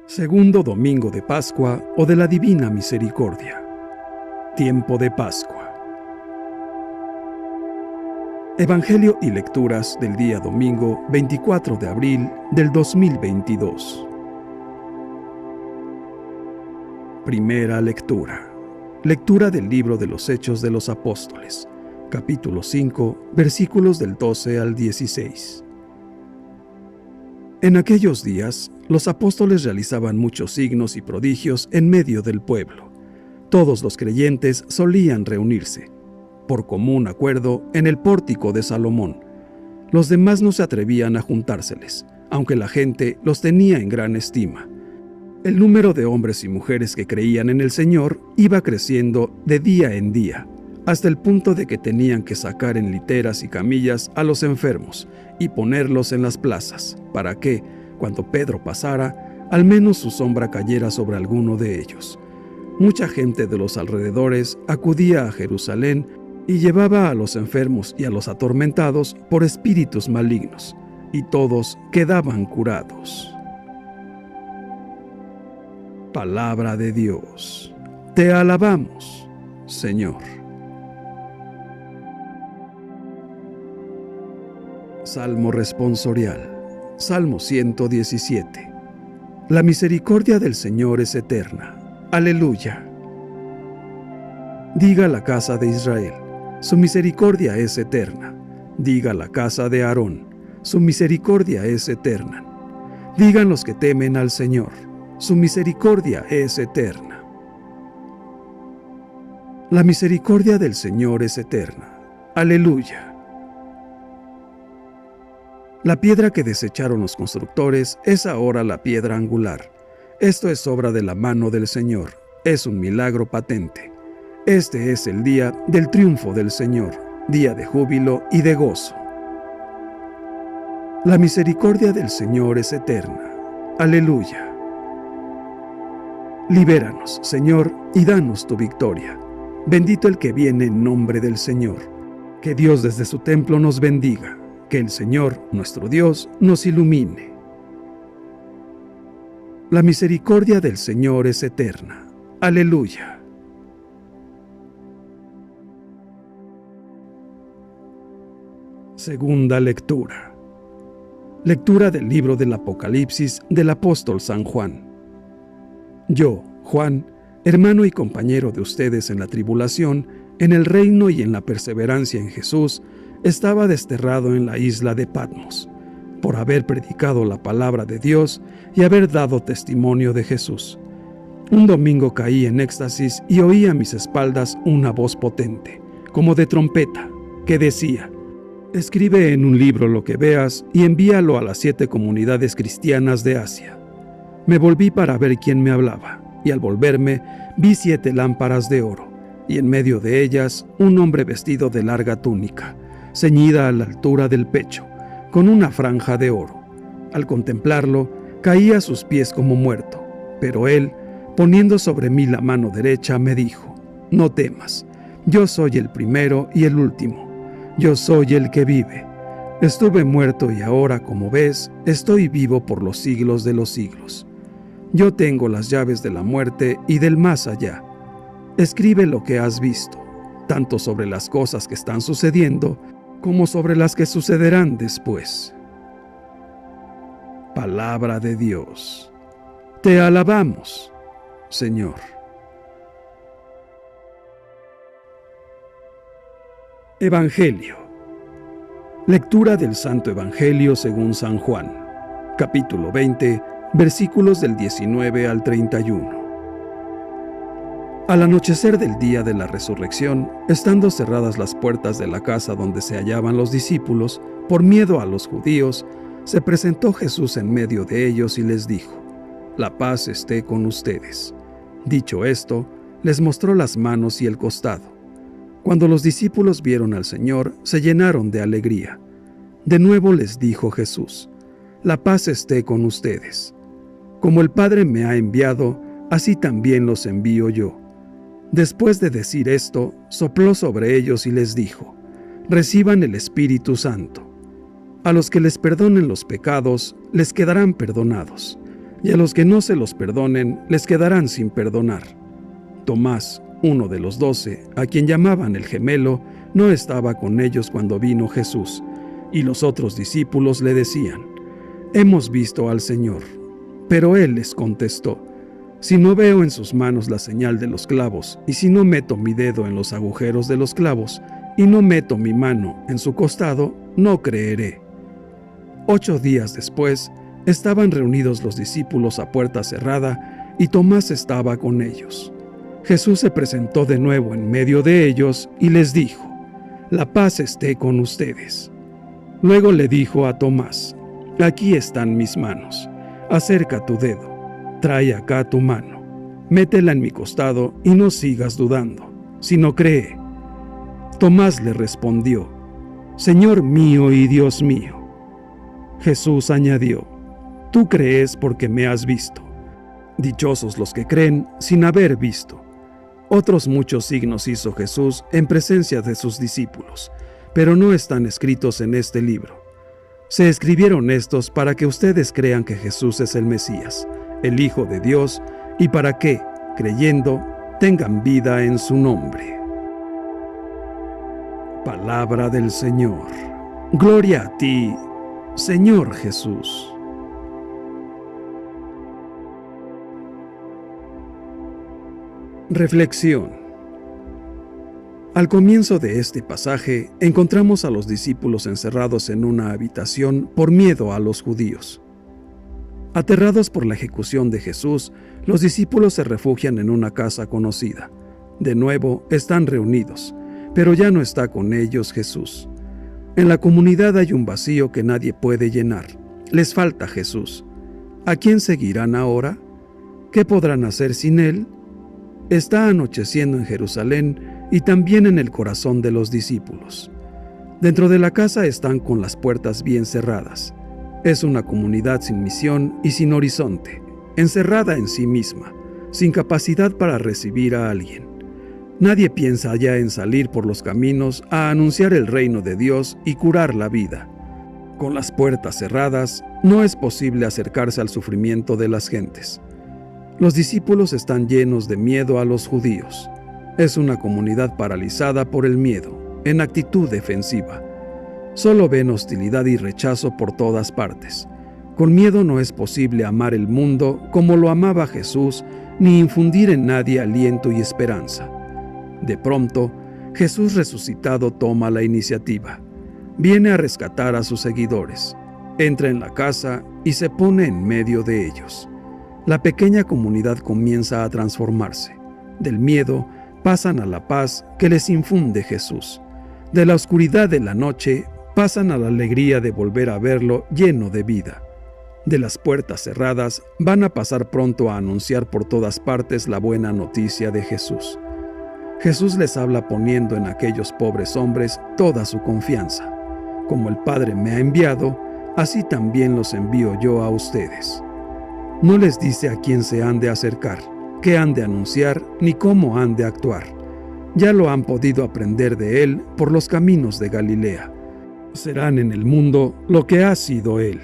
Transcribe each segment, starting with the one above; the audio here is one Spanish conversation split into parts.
Segundo domingo de Pascua o de la Divina Misericordia. Tiempo de Pascua. Evangelio y lecturas del día domingo 24 de abril del 2022. Primera lectura. Lectura del libro de los Hechos de los Apóstoles, capítulo 5, versículos del 12 al 16. En aquellos días, los apóstoles realizaban muchos signos y prodigios en medio del pueblo. Todos los creyentes solían reunirse, por común acuerdo, en el pórtico de Salomón. Los demás no se atrevían a juntárseles, aunque la gente los tenía en gran estima. El número de hombres y mujeres que creían en el Señor iba creciendo de día en día, hasta el punto de que tenían que sacar en literas y camillas a los enfermos y ponerlos en las plazas, para que, cuando Pedro pasara, al menos su sombra cayera sobre alguno de ellos. Mucha gente de los alrededores acudía a Jerusalén y llevaba a los enfermos y a los atormentados por espíritus malignos, y todos quedaban curados. Palabra de Dios. Te alabamos, Señor. Salmo responsorial. Salmo 117. La misericordia del Señor es eterna. Aleluya. Diga la casa de Israel, su misericordia es eterna. Diga la casa de Aarón, su misericordia es eterna. Digan los que temen al Señor, su misericordia es eterna. La misericordia del Señor es eterna. Aleluya. La piedra que desecharon los constructores es ahora la piedra angular. Esto es obra de la mano del Señor. Es un milagro patente. Este es el día del triunfo del Señor, día de júbilo y de gozo. La misericordia del Señor es eterna. Aleluya. Libéranos, Señor, y danos tu victoria. Bendito el que viene en nombre del Señor. Que Dios desde su templo nos bendiga. Que el Señor, nuestro Dios, nos ilumine. La misericordia del Señor es eterna. Aleluya. Segunda lectura. Lectura del libro del Apocalipsis del apóstol San Juan. Yo, Juan, hermano y compañero de ustedes en la tribulación, en el reino y en la perseverancia en Jesús, estaba desterrado en la isla de Patmos, por haber predicado la palabra de Dios y haber dado testimonio de Jesús. Un domingo caí en éxtasis y oí a mis espaldas una voz potente, como de trompeta, que decía: escribe en un libro lo que veas y envíalo a las 7 comunidades cristianas de Asia. Me volví para ver quién me hablaba, y al volverme vi 7 lámparas de oro, y en medio de ellas un hombre vestido de larga túnica, ceñida a la altura del pecho, con una franja de oro. Al contemplarlo, caí a sus pies como muerto, pero él, poniendo sobre mí la mano derecha, me dijo: no temas, yo soy el primero y el último, yo soy el que vive. Estuve muerto y ahora, como ves, estoy vivo por los siglos de los siglos. Yo tengo las llaves de la muerte y del más allá. Escribe lo que has visto, tanto sobre las cosas que están sucediendo, como sobre las que sucederán después. Palabra de Dios. Te alabamos, Señor. Evangelio. Lectura del Santo Evangelio según San Juan, capítulo 20, versículos del 19 al 31. Al anochecer del día de la resurrección, estando cerradas las puertas de la casa donde se hallaban los discípulos, por miedo a los judíos, se presentó Jesús en medio de ellos y les dijo: la paz esté con ustedes. Dicho esto, les mostró las manos y el costado. Cuando los discípulos vieron al Señor, se llenaron de alegría. De nuevo les dijo Jesús: la paz esté con ustedes. Como el Padre me ha enviado, así también los envío yo. Después de decir esto, sopló sobre ellos y les dijo: reciban el Espíritu Santo. A los que les perdonen los pecados, les quedarán perdonados, y a los que no se los perdonen les quedarán sin perdonar. Tomás, uno de los 12, a quien llamaban el gemelo, no estaba con ellos cuando vino Jesús, y los otros discípulos le decían: «Hemos visto al Señor». Pero él les contestó: «Si no veo en sus manos la señal de los clavos, y si no meto mi dedo en los agujeros de los clavos, y no meto mi mano en su costado, no creeré». 8 días después, estaban reunidos los discípulos a puerta cerrada, y Tomás estaba con ellos. Jesús se presentó de nuevo en medio de ellos y les dijo: «La paz esté con ustedes». Luego le dijo a Tomás: «Aquí están mis manos. Acerca tu dedo. Trae acá tu mano. Métela en mi costado y no sigas dudando, sino cree». Tomás le respondió: «Señor mío y Dios mío». Jesús añadió: «Tú crees porque me has visto. Dichosos los que creen sin haber visto». Otros muchos signos hizo Jesús en presencia de sus discípulos, pero no están escritos en este libro. Se escribieron estos para que ustedes crean que Jesús es el Mesías, el Hijo de Dios, y para que, creyendo, tengan vida en su nombre. Palabra del Señor. Gloria a ti, Señor Jesús. Reflexión. Al comienzo de este pasaje, encontramos a los discípulos encerrados en una habitación por miedo a los judíos. Aterrados por la ejecución de Jesús, los discípulos se refugian en una casa conocida. De nuevo, están reunidos, pero ya no está con ellos Jesús. En la comunidad hay un vacío que nadie puede llenar. Les falta Jesús. ¿A quién seguirán ahora? ¿Qué podrán hacer sin él? Está anocheciendo en Jerusalén y también en el corazón de los discípulos. Dentro de la casa están con las puertas bien cerradas. Es una comunidad sin misión y sin horizonte, encerrada en sí misma, sin capacidad para recibir a alguien. Nadie piensa ya en salir por los caminos a anunciar el reino de Dios y curar la vida. Con las puertas cerradas, no es posible acercarse al sufrimiento de las gentes. Los discípulos están llenos de miedo a los judíos. Es una comunidad paralizada por el miedo, en actitud defensiva. Solo ven hostilidad y rechazo por todas partes. Con miedo no es posible amar el mundo como lo amaba Jesús, ni infundir en nadie aliento y esperanza. De pronto, Jesús resucitado toma la iniciativa. Viene a rescatar a sus seguidores. Entra en la casa y se pone en medio de ellos. La pequeña comunidad comienza a transformarse. Del miedo pasan a la paz que les infunde Jesús. De la oscuridad de la noche pasan a la alegría de volver a verlo lleno de vida. De las puertas cerradas van a pasar pronto a anunciar por todas partes la buena noticia de Jesús. Jesús les habla poniendo en aquellos pobres hombres toda su confianza. Como el Padre me ha enviado, así también los envío yo a ustedes. No les dice a quién se han de acercar, qué han de anunciar, ni cómo han de actuar. Ya lo han podido aprender de él por los caminos de Galilea. Serán en el mundo lo que ha sido él.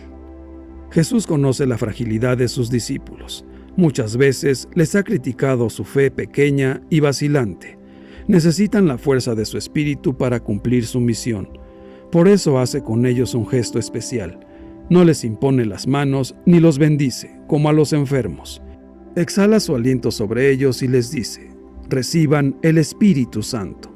Jesús conoce la fragilidad de sus discípulos. Muchas veces les ha criticado su fe pequeña y vacilante. Necesitan la fuerza de su espíritu para cumplir su misión. Por eso hace con ellos un gesto especial. No les impone las manos ni los bendice, como a los enfermos. Exhala su aliento sobre ellos y les dice: reciban el Espíritu Santo.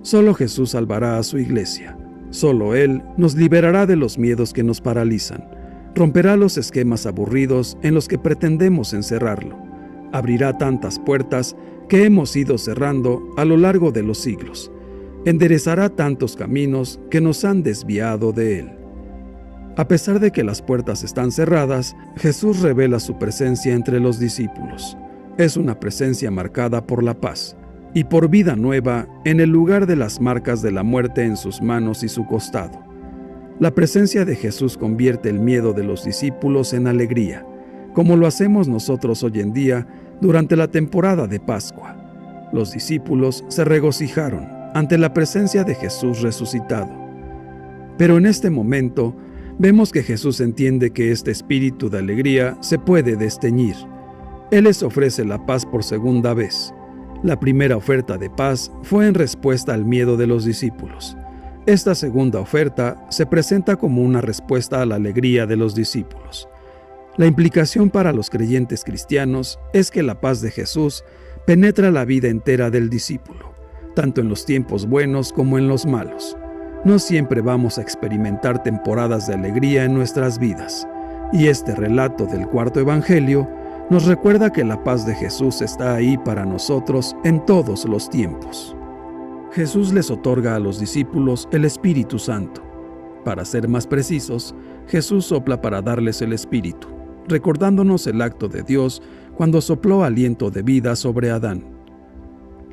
Solo Jesús salvará a su iglesia. Solo Él nos liberará de los miedos que nos paralizan. Romperá los esquemas aburridos en los que pretendemos encerrarlo. Abrirá tantas puertas que hemos ido cerrando a lo largo de los siglos. Enderezará tantos caminos que nos han desviado de Él. A pesar de que las puertas están cerradas, Jesús revela su presencia entre los discípulos. Es una presencia marcada por la paz y por vida nueva en el lugar de las marcas de la muerte en sus manos y su costado. La presencia de Jesús convierte el miedo de los discípulos en alegría, como lo hacemos nosotros hoy en día durante la temporada de Pascua. Los discípulos se regocijaron ante la presencia de Jesús resucitado. Pero en este momento vemos que Jesús entiende que este espíritu de alegría se puede desteñir. Él les ofrece la paz por segunda vez. La primera oferta de paz fue en respuesta al miedo de los discípulos. Esta segunda oferta se presenta como una respuesta a la alegría de los discípulos. La implicación para los creyentes cristianos es que la paz de Jesús penetra la vida entera del discípulo, tanto en los tiempos buenos como en los malos. No siempre vamos a experimentar temporadas de alegría en nuestras vidas, y este relato del cuarto evangelio nos recuerda que la paz de Jesús está ahí para nosotros en todos los tiempos. Jesús les otorga a los discípulos el Espíritu Santo. Para ser más precisos, Jesús sopla para darles el Espíritu, recordándonos el acto de Dios cuando sopló aliento de vida sobre Adán.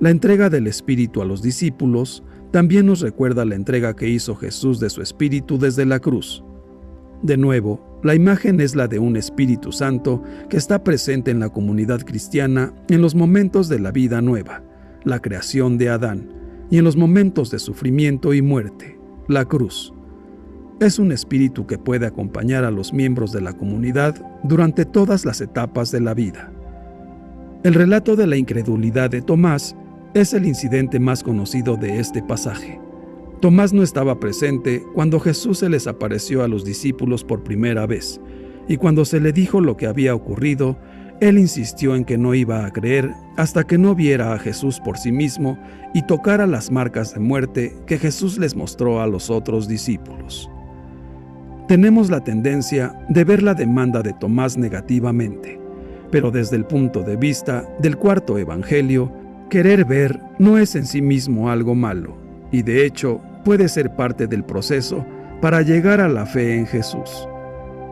La entrega del Espíritu a los discípulos también nos recuerda la entrega que hizo Jesús de su Espíritu desde la cruz. De nuevo, la imagen es la de un Espíritu Santo que está presente en la comunidad cristiana en los momentos de la vida nueva, la creación de Adán, y en los momentos de sufrimiento y muerte, la cruz. Es un espíritu que puede acompañar a los miembros de la comunidad durante todas las etapas de la vida. El relato de la incredulidad de Tomás es el incidente más conocido de este pasaje. Tomás no estaba presente cuando Jesús se les apareció a los discípulos por primera vez, y cuando se le dijo lo que había ocurrido, él insistió en que no iba a creer hasta que no viera a Jesús por sí mismo y tocara las marcas de muerte que Jesús les mostró a los otros discípulos. Tenemos la tendencia de ver la demanda de Tomás negativamente, pero desde el punto de vista del cuarto evangelio, querer ver no es en sí mismo algo malo, y de hecho puede ser parte del proceso para llegar a la fe en Jesús.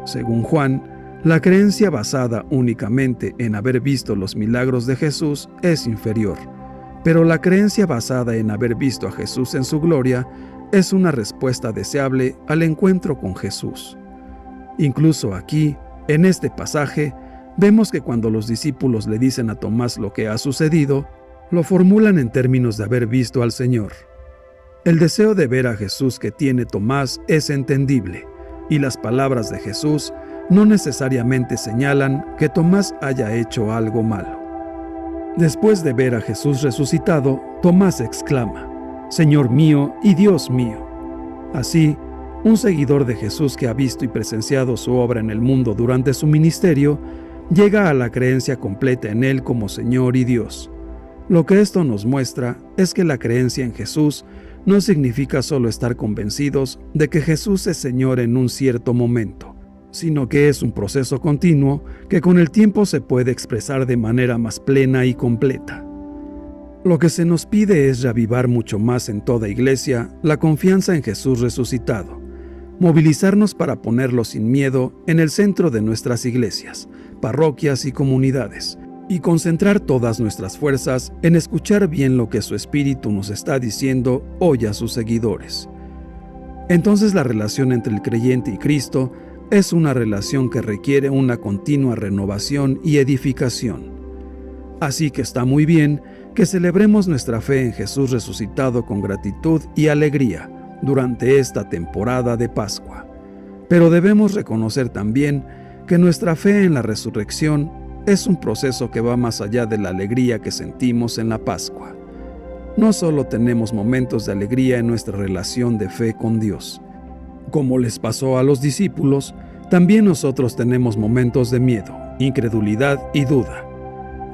Según Juan, la creencia basada únicamente en haber visto los milagros de Jesús es inferior, pero la creencia basada en haber visto a Jesús en su gloria es una respuesta deseable al encuentro con Jesús. Incluso aquí, en este pasaje, vemos que cuando los discípulos le dicen a Tomás lo que ha sucedido, lo formulan en términos de haber visto al Señor. El deseo de ver a Jesús que tiene Tomás es entendible, y las palabras de Jesús no necesariamente señalan que Tomás haya hecho algo malo. Después de ver a Jesús resucitado, Tomás exclama: «Señor mío y Dios mío». Así, un seguidor de Jesús que ha visto y presenciado su obra en el mundo durante su ministerio, llega a la creencia completa en Él como Señor y Dios. Lo que esto nos muestra es que la creencia en Jesús no significa solo estar convencidos de que Jesús es Señor en un cierto momento, sino que es un proceso continuo que con el tiempo se puede expresar de manera más plena y completa. Lo que se nos pide es reavivar mucho más en toda iglesia la confianza en Jesús resucitado, movilizarnos para ponerlo sin miedo en el centro de nuestras iglesias, parroquias y comunidades, y concentrar todas nuestras fuerzas en escuchar bien lo que su Espíritu nos está diciendo hoy a sus seguidores. Entonces la relación entre el creyente y Cristo es una relación que requiere una continua renovación y edificación. Así que está muy bien que celebremos nuestra fe en Jesús resucitado con gratitud y alegría durante esta temporada de Pascua. Pero debemos reconocer también que nuestra fe en la resurrección es un proceso que va más allá de la alegría que sentimos en la Pascua. No solo tenemos momentos de alegría en nuestra relación de fe con Dios. Como les pasó a los discípulos, también nosotros tenemos momentos de miedo, incredulidad y duda.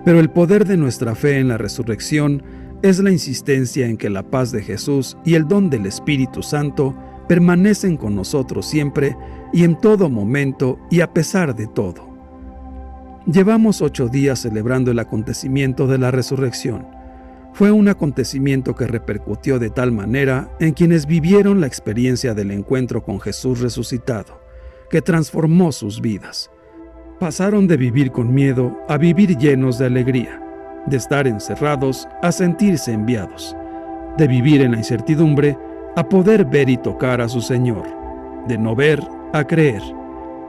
Pero el poder de nuestra fe en la resurrección es la insistencia en que la paz de Jesús y el don del Espíritu Santo permanecen con nosotros siempre y en todo momento y a pesar de todo. Llevamos 8 días celebrando el acontecimiento de la resurrección. Fue un acontecimiento que repercutió de tal manera en quienes vivieron la experiencia del encuentro con Jesús resucitado, que transformó sus vidas. Pasaron de vivir con miedo a vivir llenos de alegría, de estar encerrados a sentirse enviados, de vivir en la incertidumbre a poder ver y tocar a su Señor, de no ver a creer,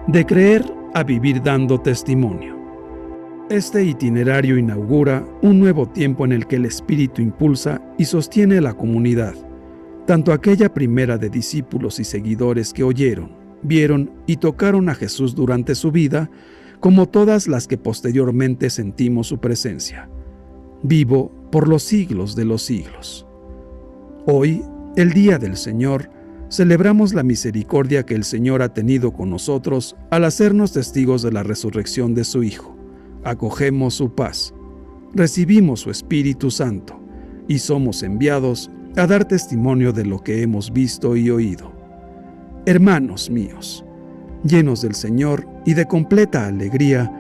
de creer a vivir dando testimonio. Este itinerario inaugura un nuevo tiempo en el que el Espíritu impulsa y sostiene la comunidad, tanto aquella primera de discípulos y seguidores que oyeron, vieron y tocaron a Jesús durante su vida, como todas las que posteriormente sentimos su presencia, vivo por los siglos de los siglos. Hoy, el Día del Señor, celebramos la misericordia que el Señor ha tenido con nosotros al hacernos testigos de la resurrección de su Hijo. Acogemos su paz, recibimos su Espíritu Santo y somos enviados a dar testimonio de lo que hemos visto y oído. Hermanos míos, llenos del Señor y de completa alegría,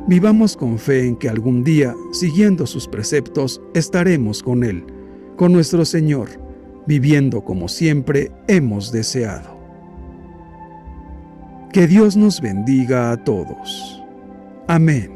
vivamos con fe en que algún día, siguiendo sus preceptos, estaremos con Él, con nuestro Señor, viviendo como siempre hemos deseado. Que Dios nos bendiga a todos. Amén.